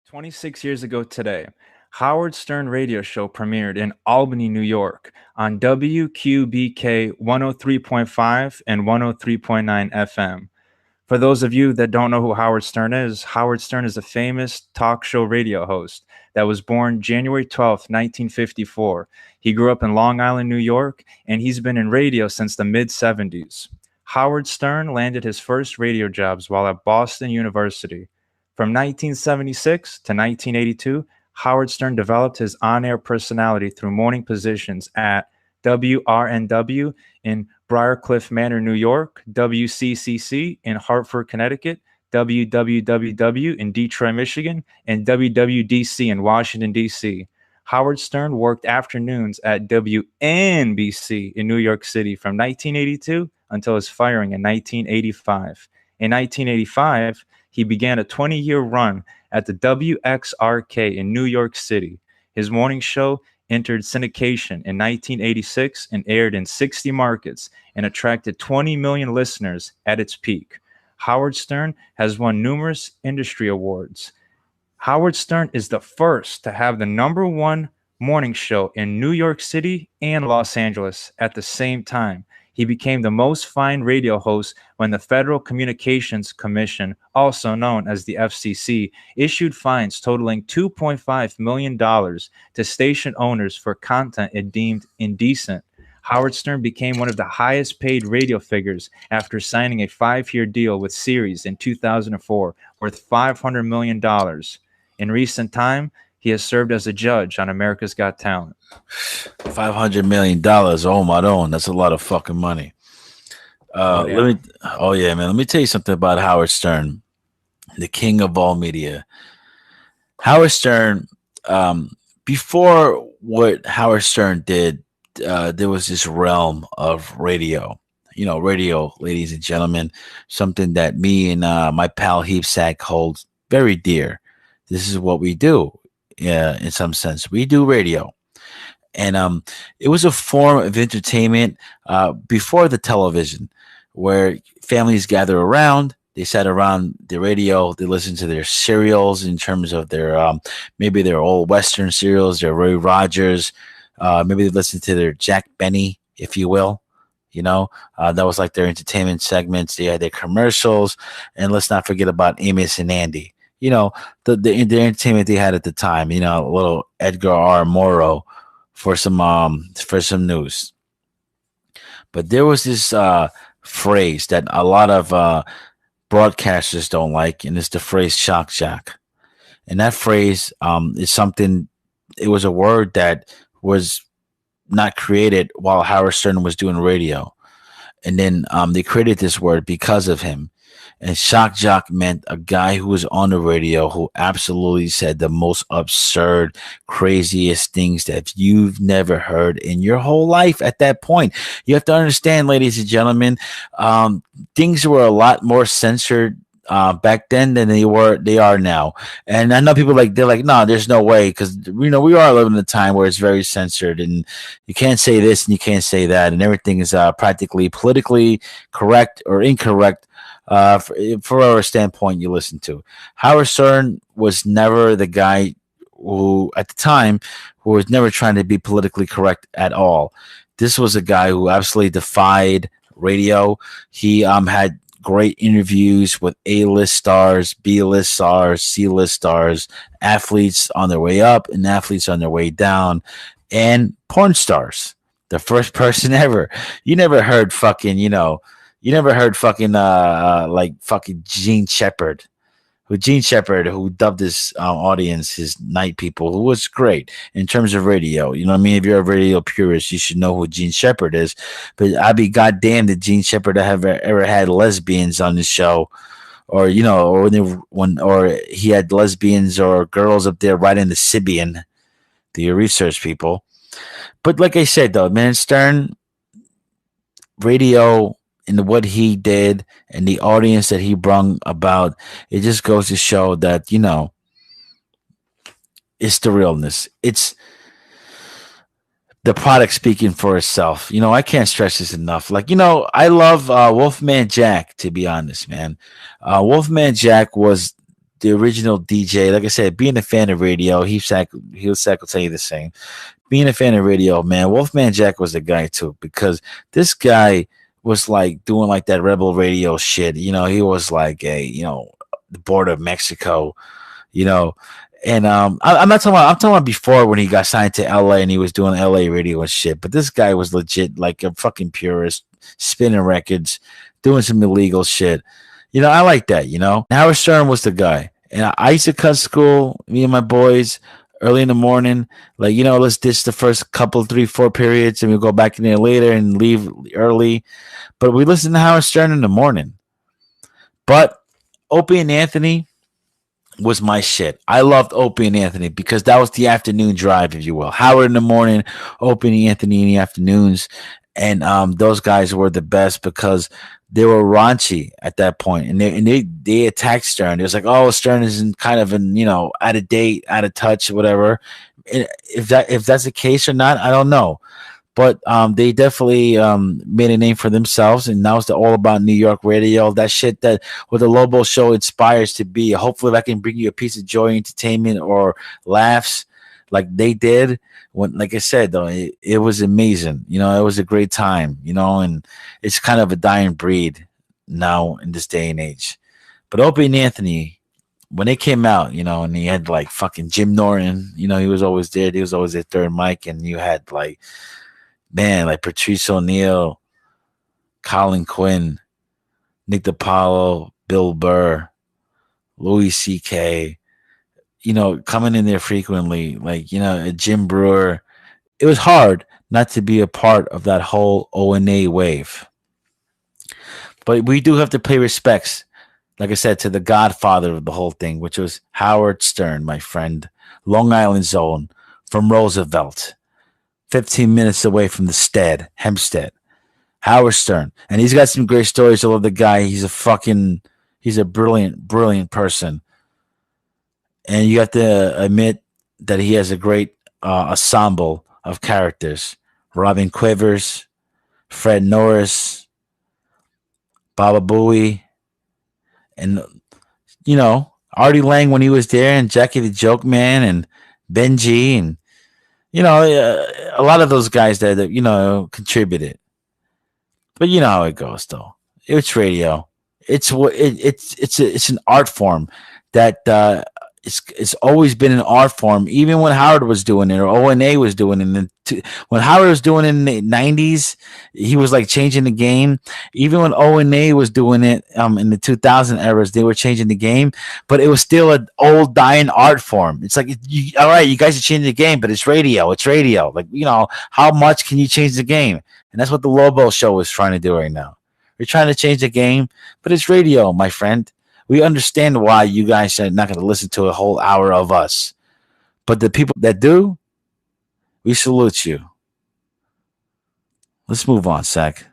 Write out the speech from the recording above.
26 years ago today, Howard Stern radio show premiered in Albany, New York on WQBK 103.5 and 103.9 FM. For those of you that don't know who Howard Stern is a famous talk show radio host that was born January 12th, 1954. He grew up in Long Island, New York, and he's been in radio since the mid 70s. Howard Stern landed his first radio jobs while at Boston University. From 1976 to 1982, Howard Stern developed his on air personality through morning positions at WRNW in Briarcliff Manor, New York, WCCC in Hartford, Connecticut, WWWW in Detroit, Michigan, and WWDC in Washington, D.C. Howard Stern worked afternoons at WNBC in New York City from 1982 until his firing in 1985. In 1985, he began a 20-year run at the WXRK in New York City. His morning show entered syndication in 1986 and aired in 60 markets and attracted 20 million listeners at its peak. Howard Stern has won numerous industry awards. Howard Stern is the first to have the number one morning show in New York City and Los Angeles at the same time. He became the most fined radio host when the Federal Communications Commission, also known as the FCC, issued fines totaling $2.5 million to station owners for content it deemed indecent. Howard Stern became one of the highest paid radio figures after signing a 5-year deal with Sirius in 2004 worth $500 million. In recent time, he has served as a judge on America's Got Talent. $500 million. Oh, my own. That's a lot of fucking money. Man. Let me tell you something about Howard Stern, the king of all media. Howard Stern, before what Howard Stern did, there was this realm of radio. You know, radio, ladies and gentlemen, something that me and my pal Heapsack hold very dear. This is what we do. In some sense, we do radio, and it was a form of entertainment before the television, where families gather around. They sat around the radio. They listened to their serials in terms of their maybe their old Western serials, their Roy Rogers. Maybe they listened to their Jack Benny, if you will. You know, that was like their entertainment segments. They had their commercials, and let's not forget about Amos and Andy. You know, the entertainment they had at the time, you know, a little Edgar R. Morrow for some news. But there was this phrase that a lot of broadcasters don't like, and it's the phrase shock jock. And that phrase is something, it was a word that was not created while Howard Stern was doing radio. And then they created this word because of him. And shock jock meant a guy who was on the radio who absolutely said the most absurd, craziest things that you've never heard in your whole life at that point. You have to understand, ladies and gentlemen, things were a lot more censored back then than they are now. And I know people they're like, no, there's no way, because you know we are living in a time where it's very censored, and you can't say this and you can't say that, and everything is practically politically correct or incorrect. For our standpoint, you listen to. Howard Stern was never the guy who, at the time, who was never trying to be politically correct at all. This was a guy who absolutely defied radio. He had great interviews with A-list stars, B-list stars, C-list stars, athletes on their way up and athletes on their way down, and porn stars. The first person ever. You never heard fucking Gene Shepard, who dubbed his audience his night people, who was great in terms of radio. You know what I mean? If you're a radio purist, you should know who Gene Shepard is. But I'd be goddamn that Gene Shepard ever had lesbians on the show, or you know, or he had lesbians or girls up there writing the Sibian. Do your research, people. But like I said, though, man, Stern radio. And what he did and the audience that he brung about, it just goes to show that, you know, it's the realness. It's the product speaking for itself. You know, I can't stress this enough. Like, you know, I love Wolfman Jack, to be honest, man. Wolfman Jack was the original DJ. Like I said, being a fan of radio, he'll tell you the same. Being a fan of radio, man, Wolfman Jack was the guy too, because this guy was like doing like that rebel radio shit. He was like the border of Mexico, you know. And I'm not talking about. I'm talking about before when he got signed to LA and he was doing LA radio and shit. But this guy was legit like a fucking purist, spinning records, doing some illegal shit. I like that. Howard Stern was the guy, and I used to cut school. Me and my boys early in the morning, like let's ditch the first couple, 3, 4 periods, and we'll go back in there later and leave early. But we listen to Howard Stern in the morning. But Opie and Anthony was my shit. I loved Opie and Anthony because that was the afternoon drive, if you will. Howard in the morning, Opie and Anthony in the afternoons. And those guys were the best because they were raunchy at that point. And they attacked Stern. It was like, oh, Stern is kind of out of date, out of touch, whatever. And if that's the case or not, I don't know. But they definitely made a name for themselves, and now it's the All About New York radio. That shit that what the Lobo Show inspires to be. Hopefully, if I can bring you a piece of joy, entertainment, or laughs, like they did. When, like I said, though, it was amazing. It was a great time. And it's kind of a dying breed now in this day and age. But Opie and Anthony, when they came out, and he had like fucking Jim Norton. He was always there. He was always their third mic, and you had like. Man, like Patrice O'Neill, Colin Quinn, Nick DiPaolo, Bill Burr, Louis C.K., coming in there frequently, like, Jim Brewer. It was hard not to be a part of that whole O&A wave. But we do have to pay respects, like I said, to the godfather of the whole thing, which was Howard Stern, my friend, Long Island Zone, from Roosevelt. 15 minutes away from the Hempstead. Howard Stern. And he's got some great stories. I love the guy. He's a brilliant, brilliant person. And you have to admit that he has a great ensemble of characters. Robin Quivers, Fred Norris, Baba Booey, and, Artie Lang when he was there, and Jackie the Joke Man, and Benji, and a lot of those guys that contributed. But you know how it goes, though. It's radio. It's an art form that it's always been an art form. Even when Howard was doing it, or O&A was doing it, when Howard was doing it in the 90s, he was like changing the game. Even when O&A was doing it in the 2000 eras, they were changing the game, but it was still an old dying art form. It's like, all right, you guys are changing the game, but it's radio. It's radio. Like, how much can you change the game? And that's what the Lobo Show is trying to do right now. We're trying to change the game, but it's radio, my friend. We understand why you guys are not going to listen to a whole hour of us. But the people that do, we salute you. Let's move on, Sack.